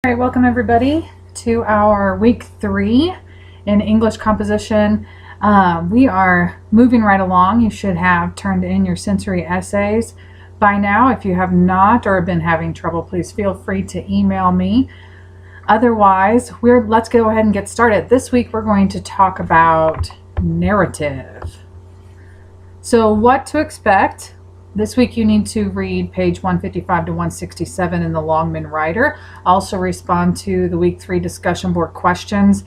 All right, welcome everybody to our week 3 in English composition. We are moving right along. You should have turned in your sensory essays by now. If you have not or have been having trouble, please feel free to email me. Otherwise, let's go ahead and get started. This week we're going to talk about narrative. So what to expect. This week you need to read page 155 to 167 in the Longman Writer. Also respond to the week 3 discussion board questions.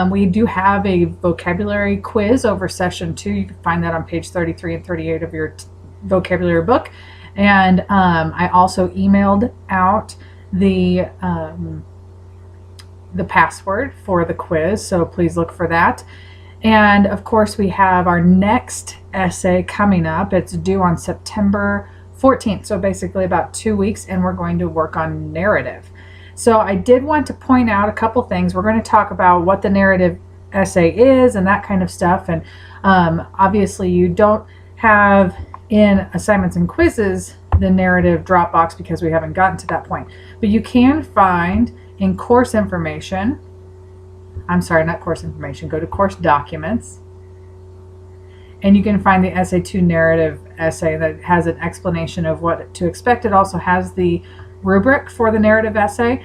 We do have a vocabulary quiz over session 2. You can find that on page 33 and 38 of your vocabulary book. And I also emailed out the password for the quiz, so please look for that. And of course we have our next essay coming up. It's due on September 14th, so basically about 2 weeks, and we're going to work on narrative. So I did want to point out a couple things. We're going to talk about what the narrative essay is and that kind of stuff. And obviously you don't have in assignments and quizzes the narrative drop box because we haven't gotten to that point. But you can find in course information, I'm sorry, not course information, go to course documents, and you can find the Essay 2 narrative essay that has an explanation of what to expect. It also has the rubric for the narrative essay.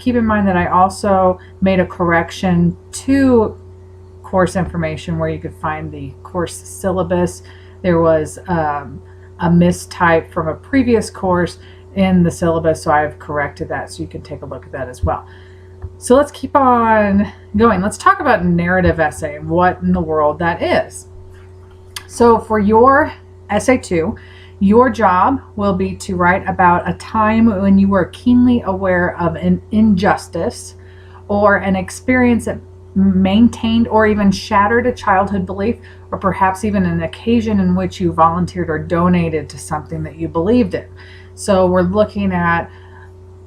Keep in mind that I also made a correction to course information where you could find the course syllabus. There was a mistype from a previous course in the syllabus, so I've corrected that, so you can take a look at that as well. So let's keep on going. Let's talk about narrative essay and what in the world that is. So for your essay 2, your job will be to write about a time when you were keenly aware of an injustice or an experience that maintained or even shattered a childhood belief, or perhaps even an occasion in which you volunteered or donated to something that you believed in. So we're looking at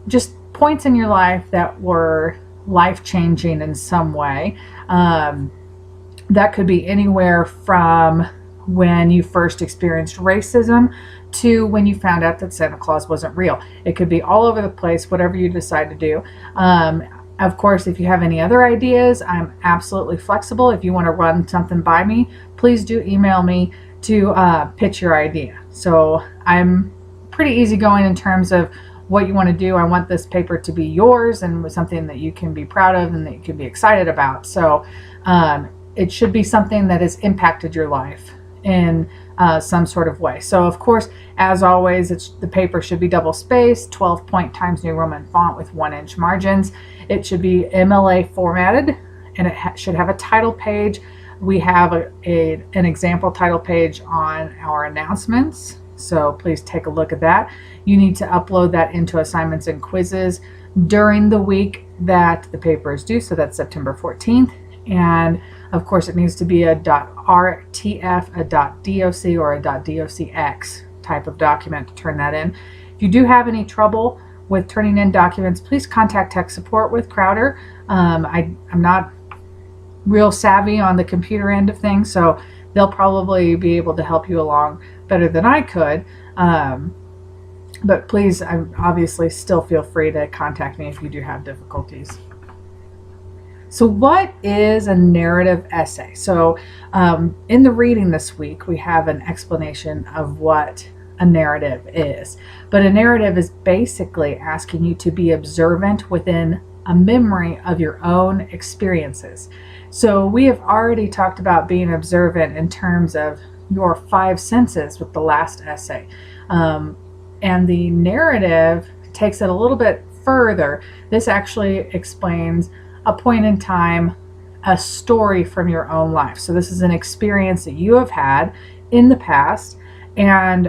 just points in your life that were life-changing in some way. That could be anywhere from when you first experienced racism to when you found out that Santa Claus wasn't real. It could be all over the place, whatever you decide to do. Of course, if you have any other ideas, I'm absolutely flexible. If you want to run something by me, please do email me to pitch your idea. So I'm pretty easygoing in terms of what you want to do. I want this paper to be yours and something that you can be proud of and that you can be excited about. So it should be something that has impacted your life in some sort of way. So of course, as always, the paper should be double spaced, 12-point Times New Roman font with 1-inch margins. It should be MLA formatted, and it should have a title page. We have an example title page on our announcements, so please take a look at that. You need to upload that into assignments and quizzes during the week that the paper is due, so that's September 14th. And of course, it needs to be a .rtf, a .doc, or a .docx type of document to turn that in. If you do have any trouble with turning in documents, please contact tech support with Crowder. I'm not real savvy on the computer end of things, so they'll probably be able to help you along better than I could. But please, obviously, still feel free to contact me if you do have difficulties. So what is a narrative essay? So in the reading this week, we have an explanation of what a narrative is. But a narrative is basically asking you to be observant within a memory of your own experiences. So we have already talked about being observant in terms of your 5 senses with the last essay. And the narrative takes it a little bit further. This actually explains a point in time, a story from your own life. So this is an experience that you have had in the past, and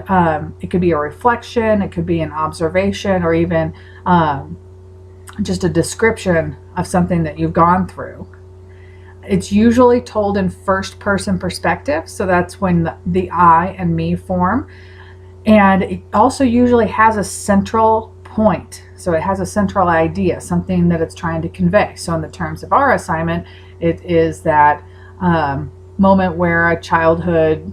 it could be a reflection, it could be an observation, or even just a description of something that you've gone through. It's usually told in first person perspective, so that's when the I and me form. And it also usually has a central point. So it has a central idea, something that it's trying to convey. So in the terms of our assignment, it is that moment where a childhood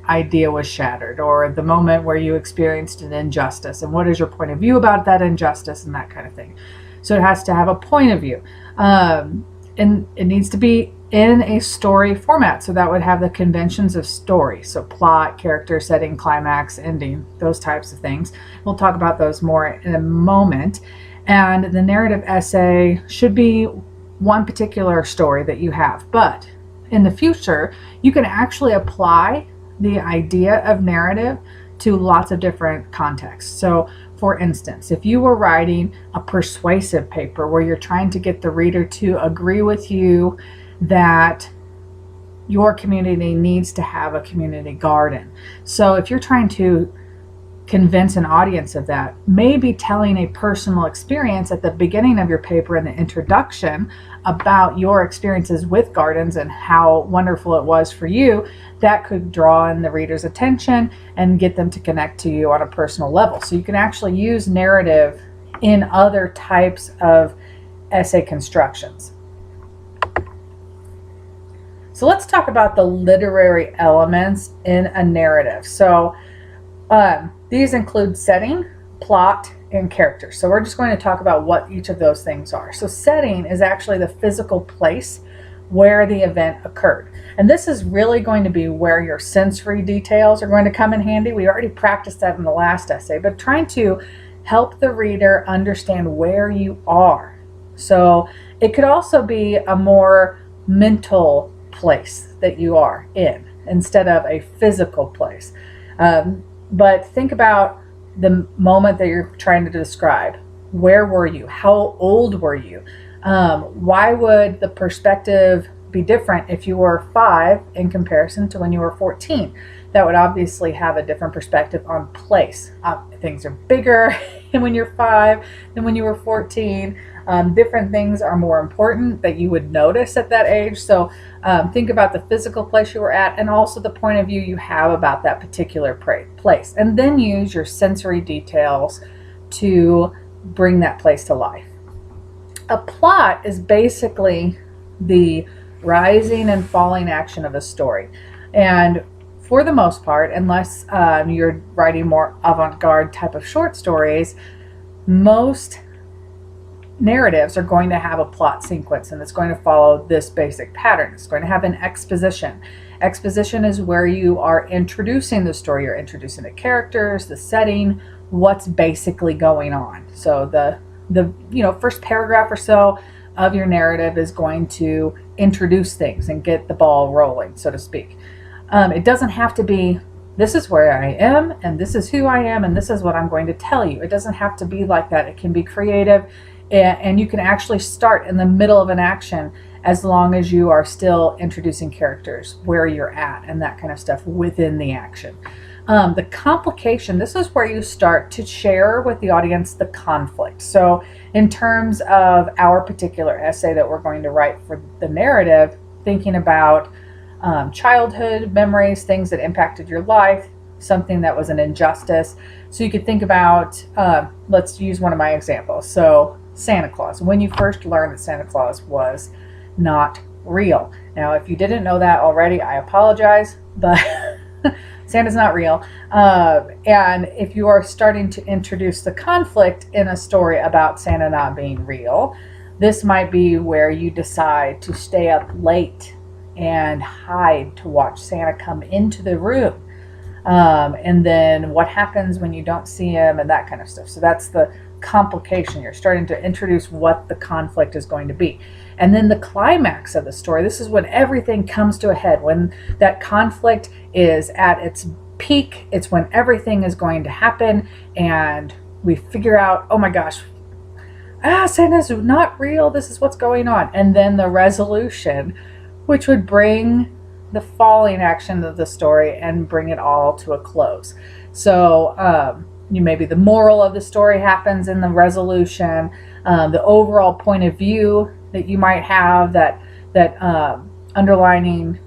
idea was shattered, or the moment where you experienced an injustice, and what is your point of view about that injustice, and that kind of thing. So it has to have a point of view. And it needs to be in a story format. So that would have the conventions of story. So plot, character, setting, climax, ending, those types of things. We'll talk about those more in a moment. And the narrative essay should be one particular story that you have. But in the future, you can actually apply the idea of narrative to lots of different contexts. So for instance, if you were writing a persuasive paper where you're trying to get the reader to agree with you that your community needs to have a community garden. So if you're trying to convince an audience of that, maybe telling a personal experience at the beginning of your paper in the introduction about your experiences with gardens and how wonderful it was for you, that could draw in the reader's attention and get them to connect to you on a personal level. So you can actually use narrative in other types of essay constructions. So let's talk about the literary elements in a narrative. So these include setting, plot, and character. So we're just going to talk about what each of those things are. So setting is actually the physical place where the event occurred. And this is really going to be where your sensory details are going to come in handy. We already practiced that in the last essay, but trying to help the reader understand where you are. So it could also be a more mental place that you are in instead of a physical place. But think about the moment that you're trying to describe. Where were you? How old were you? Why would the perspective be different if you were 5 in comparison to when you were 14? That would obviously have a different perspective on place. Things are bigger when you're 5 than when you were 14. Different things are more important that you would notice at that age. So think about the physical place you were at and also the point of view you have about that particular place. And then use your sensory details to bring that place to life. A plot is basically the rising and falling action of a story. And for the most part, unless you're writing more avant-garde type of short stories, most narratives are going to have a plot sequence, and it's going to follow this basic pattern. It's going to have an exposition. Exposition is where you are introducing the story. You're introducing the characters, the setting, what's basically going on. So the first paragraph or so of your narrative is going to introduce things and get the ball rolling, so to speak. It doesn't have to be, this is where I am, and this is who I am, and this is what I'm going to tell you. It doesn't have to be like that. It can be creative, and you can actually start in the middle of an action as long as you are still introducing characters, where you're at, and that kind of stuff within the action. The complication, this is where you start to share with the audience the conflict. So in terms of our particular essay that we're going to write for the narrative, thinking about childhood memories, things that impacted your life, something that was an injustice. So you could think about, let's use one of my examples. So Santa Claus, when you first learned that Santa Claus was not real. Now, if you didn't know that already, I apologize, but Santa's not real. And if you are starting to introduce the conflict in a story about Santa not being real, this might be where you decide to stay up late and hide to watch Santa come into the room. And then what happens when you don't see him and that kind of stuff. So that's the complication. You're starting to introduce what the conflict is going to be. And then the climax of the story, this is when everything comes to a head, when that conflict is at its peak. It's when everything is going to happen and we figure out, oh my gosh, Santa's not real, this is what's going on. And then the resolution, which would bring the falling action of the story and bring it all to a close. So maybe the moral of the story happens in the resolution, the overall point of view that you might have, that underlining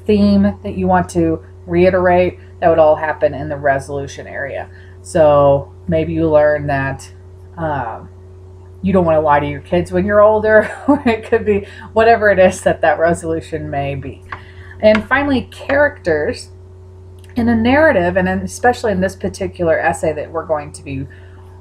theme that you want to reiterate, that would all happen in the resolution area. So maybe you learn that you don't want to lie to your kids when you're older, or it could be whatever it is that resolution may be. And finally, characters. In a narrative, and especially in this particular essay that we're going to be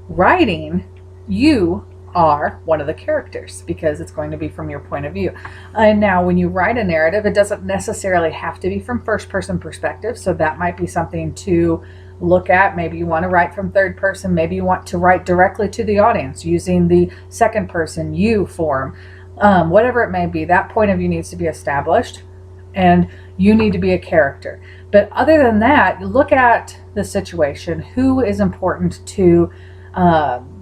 writing, you are one of the characters because it's going to be from your point of view. And now when you write a narrative, it doesn't necessarily have to be from first person perspective. So that might be something to look at. Maybe you want to write from third person. Maybe you want to write directly to the audience using the second person you form. Whatever it may be, that point of view needs to be established and you need to be a character. But other than that, you look at the situation. Who is important to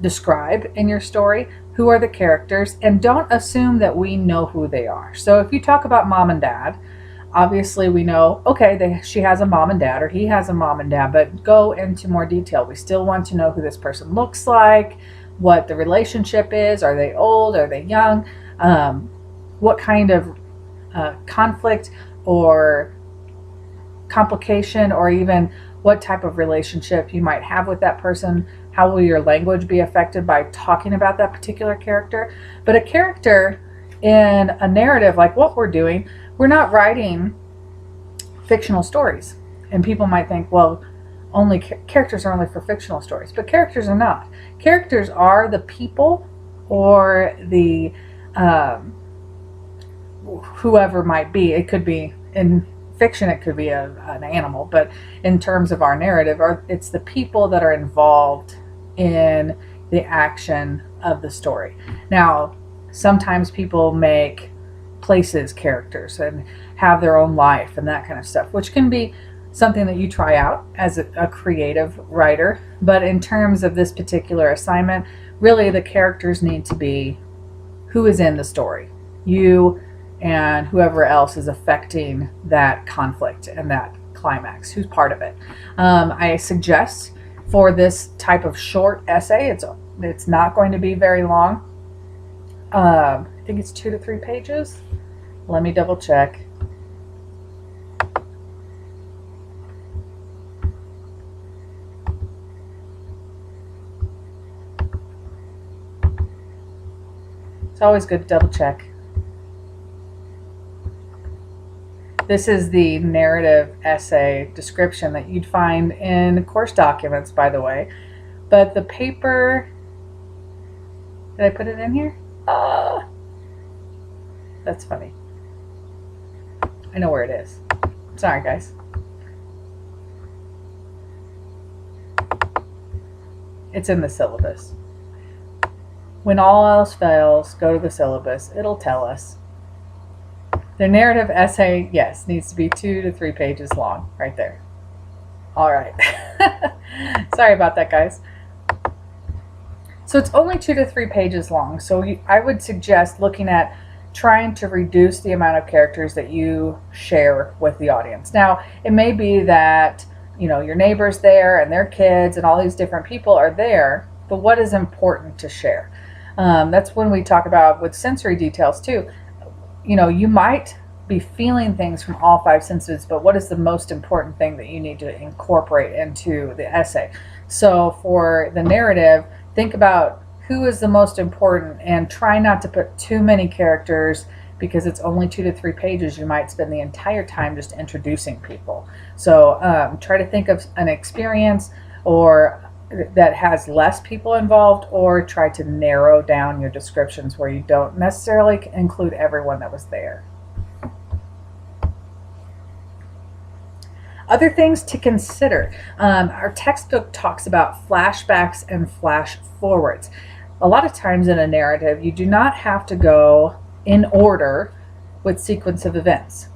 describe in your story? Who are the characters? And don't assume that we know who they are. So if you talk about mom and dad, obviously we know, okay, she has a mom and dad, or he has a mom and dad, but go into more detail. We still want to know who this person looks like, what the relationship is. Are they old? Are they young? What kind of conflict or complication, or even what type of relationship you might have with that person. How will your language be affected by talking about that particular character? But a character in a narrative like what we're doing, we're not writing fictional stories. And people might think, well, only characters are only for fictional stories, but characters are not. Characters are the people or the whoever might be. It could be in fiction, it could be an animal, but in terms of our narrative, it's the people that are involved in the action of the story. Now, sometimes people make places characters and have their own life and that kind of stuff, which can be something that you try out as a creative writer. But in terms of this particular assignment, really the characters need to be who is in the story. You and whoever else is affecting that conflict and that climax, who's part of it. I suggest for this type of short essay, it's not going to be very long. I think it's 2 to 3 pages. Let me double check. It's always good to double check. This is the narrative essay description that you'd find in course documents, by the way. But the paper, did I put it in here? That's funny. I know where it is. Sorry, guys. It's in the syllabus. When all else fails, go to the syllabus. It'll tell us. The narrative essay, yes, needs to be 2 to 3 pages long, right there. All right. Sorry about that, guys. So it's only 2 to 3 pages long. So I would suggest looking at trying to reduce the amount of characters that you share with the audience. Now, it may be that, your neighbor's there and their kids and all these different people are there, but what is important to share? That's when we talk about with sensory details too. You might be feeling things from all 5 senses, but what is the most important thing that you need to incorporate into the essay? So for the narrative, think about who is the most important and try not to put too many characters because it's only 2 to 3 pages. You might spend the entire time just introducing people. So try to think of an experience or that has less people involved, or try to narrow down your descriptions where you don't necessarily include everyone that was there. Other things to consider. Our textbook talks about flashbacks and flash forwards. A lot of times in a narrative, you do not have to go in order with sequence of events.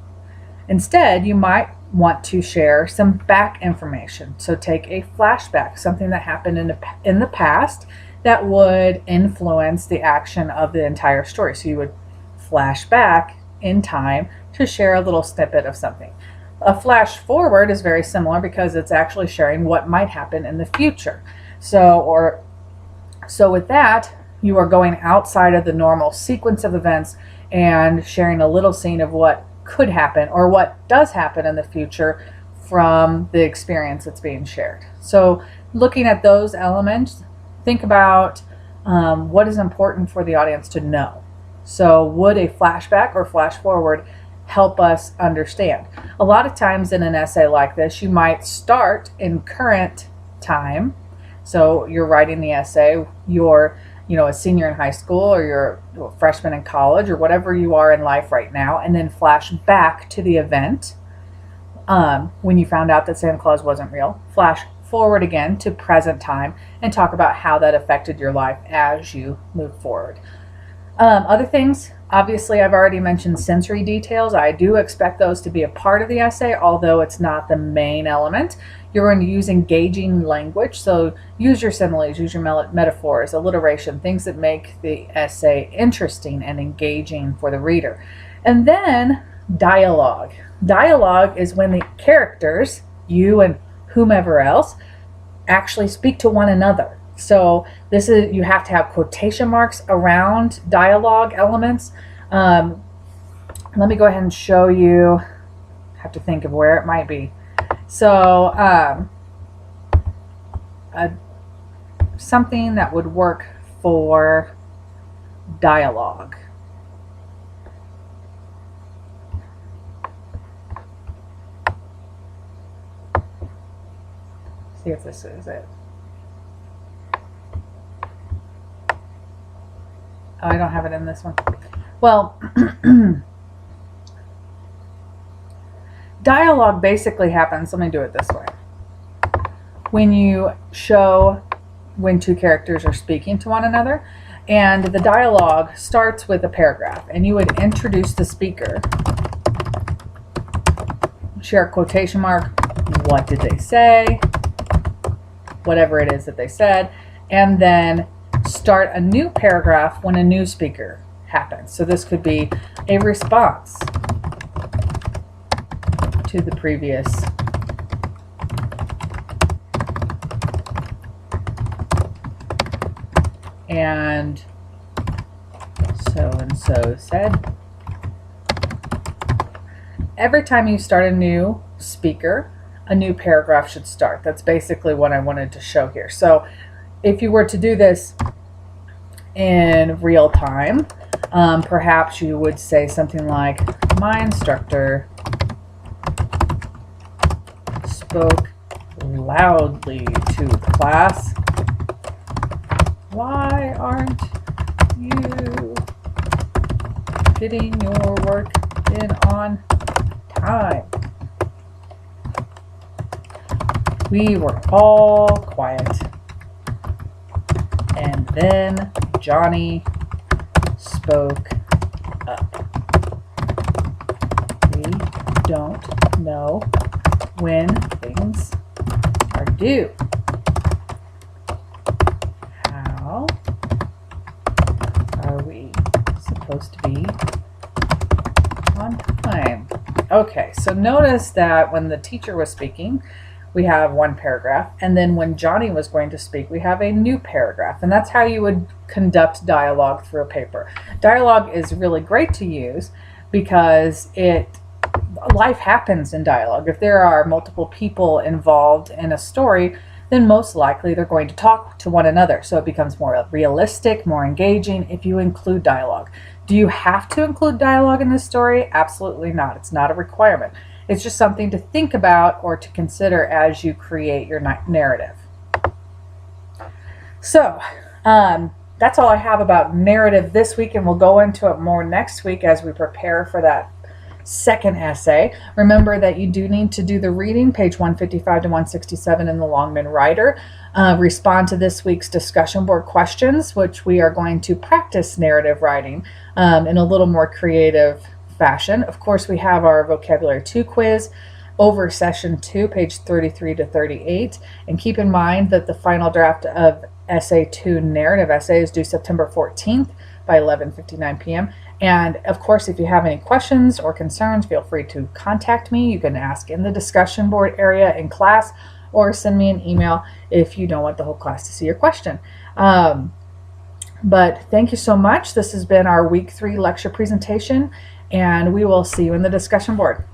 Instead, you might want to share some back information. So take a flashback, something that happened in the past that would influence the action of the entire story. So you would flash back in time to share a little snippet of something. A flash forward is very similar because it's actually sharing what might happen in the future. So with that, you are going outside of the normal sequence of events and sharing a little scene of what could happen or what does happen in the future from the experience that's being shared. So looking at those elements, think about what is important for the audience to know. So would a flashback or flash forward help us understand? A lot of times in an essay like this, you might start in current time. So you're writing the essay, you're a senior in high school, or you're a freshman in college, or whatever you are in life right now, and then flash back to the event when you found out that Santa Claus wasn't real. Flash forward again to present time and talk about how that affected your life as you move forward. Other things, obviously, I've already mentioned sensory details. I do expect those to be a part of the essay, although it's not the main element. You're going to use engaging language, so use your similes, use your metaphors, alliteration, things that make the essay interesting and engaging for the reader. And then dialogue. Dialogue is when the characters, you and whomever else, actually speak to one another. So you have to have quotation marks around dialogue elements. Let me go ahead and show you. I have to think of where it might be. So something that would work for dialogue. See if this is it. Oh, I don't have it in this one. Well, dialogue basically happens, let me do it this way. When you show when two characters are speaking to one another, and the dialogue starts with a paragraph, and you would introduce the speaker, share a quotation mark, what did they say, whatever it is that they said, and then start a new paragraph when a new speaker happens. So this could be a response to the previous and so said. Every time you start a new speaker, a new paragraph should start. That's basically what I wanted to show here. So if you were to do this in real time, perhaps you would say something like, my instructor spoke loudly to the class. Why aren't you getting your work in on time? We were all quiet. And then Johnny spoke up. We don't know when things are due. How are we supposed to be on time? Okay, so notice that when the teacher was speaking, we have one paragraph, and then when Johnny was going to speak, we have a new paragraph, and that's how you would conduct dialogue through a paper. Dialogue is really great to use because life happens in dialogue. If there are multiple people involved in a story, then most likely they're going to talk to one another, so it becomes more realistic, more engaging if you include dialogue. Do you have to include dialogue in this story? Absolutely not. It's not a requirement. It's just something to think about or to consider as you create your narrative. So that's all I have about narrative this week, and we'll go into it more next week as we prepare for that second essay. Remember that you do need to do the reading, page 155 to 167 in the Longman Writer. Respond to this week's discussion board questions, which we are going to practice narrative writing in a little more creative fashion. Of course, we have our Vocabulary 2 quiz over session 2, page 33 to 38. And keep in mind that the final draft of Essay 2 narrative essay is due September 14th by 11:59 p.m. And of course, if you have any questions or concerns, feel free to contact me. You can ask in the discussion board area in class, or send me an email if you don't want the whole class to see your question. But thank you so much. This has been our week 3 lecture presentation, and we will see you in the discussion board.